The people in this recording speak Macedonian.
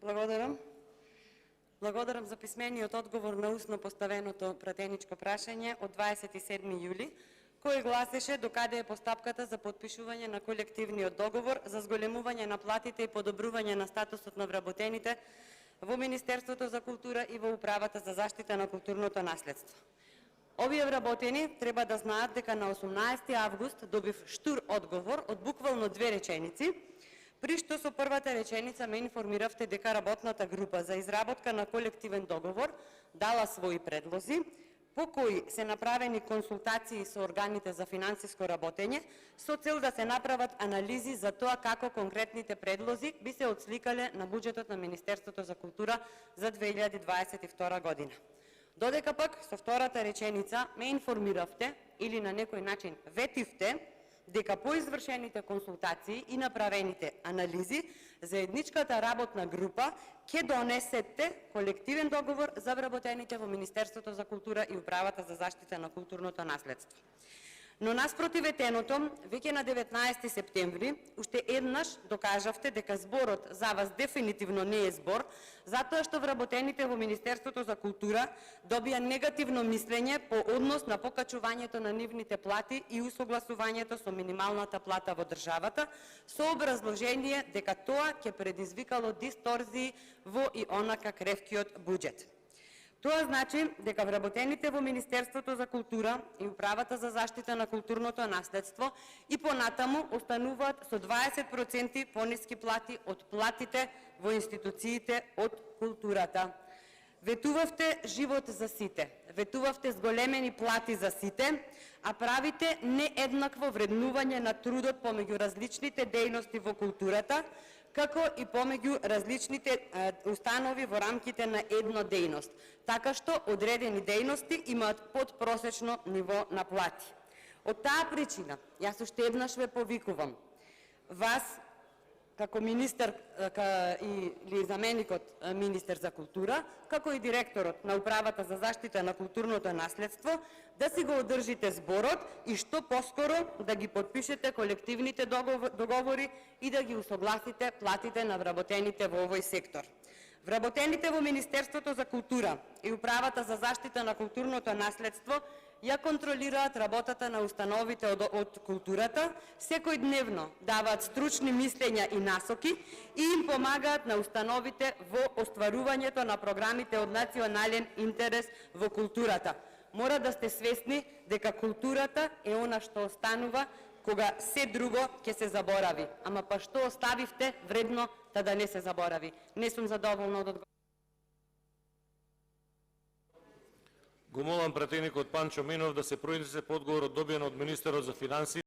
Благодарам. Благодарам за писмениот одговор на устно поставеното пратеничко прашање од 27 јули, кој гласеше докаде е постапката за потпишување на колективниот договор за зголемување на платите и подобрување на статусот на вработените во Министерството за култура и во Управата за заштита на културното наследство. Овие вработени треба да знаат дека на 18 август добив штур одговор од буквално 2 реченици, при што со првата реченица ме информиравте дека работната група за изработка на колективен договор дала своји предлози, по кои се направени консултации со органите за финансиско работење, со цел да се направат анализи за тоа како конкретните предлози би се отсликале на буџетот на Министерството за култура за 2022 година. Додека пак со втората реченица ме информиравте или на некој начин ветивте дека по извршените консултации и направените анализи, заедничката работна група ќе донесете колективен договор за вработените во Министерството за култура и Управата за заштита на културното наследство. Но наспротив етеното, веќе на 19 септември, уште еднаш докажавте дека зборот за вас дефинитивно не е збор, затоа што вработените во Министерството за култура добија негативно мислење по однос на покачувањето на нивните плати и усогласувањето со минималната плата во државата, со образложение дека тоа ќе предизвикало дисторзии во и онака кревкиот буџет. Тоа значи дека вработените во Министерството за култура и Управата за заштита на културното наследство и понатаму остануваат со 20% пониски плати од платите во институциите од културата. Ветувавте живот за сите, ветувавте зголемени плати за сите, а правите нееднакво вреднување на трудот помеѓу различните дејности во културата, како и помеѓу различните установи во рамките на една дејност, така што одредени дејности имаат подпросечно ниво на плати. Од таа причина, јас уште еднаш ве повикувам, вас, како министер или заменикот министер за култура, како и директорот на Управата за заштита на културното наследство, да си го одржите зборот и што поскоро да ги подпишете колективните договори и да ги усогласите платите на вработените во овој сектор. Вработените во Министерството за култура и Управата за заштита на културното наследство ја контролираат работата на установите од културата, секојдневно даваат стручни мислења и насоки и им помагаат на установите во остварувањето на програмите од национален интерес во културата. Мора да сте свесни дека културата е она што останува кога се друго ќе се заборави. Ама па што оставивте вредно да не се заборави? Не сум задоволна од одговорот. Го молам пратеникот Панчо Минов да се произнесе по одговорот добиен од министерот за финансии.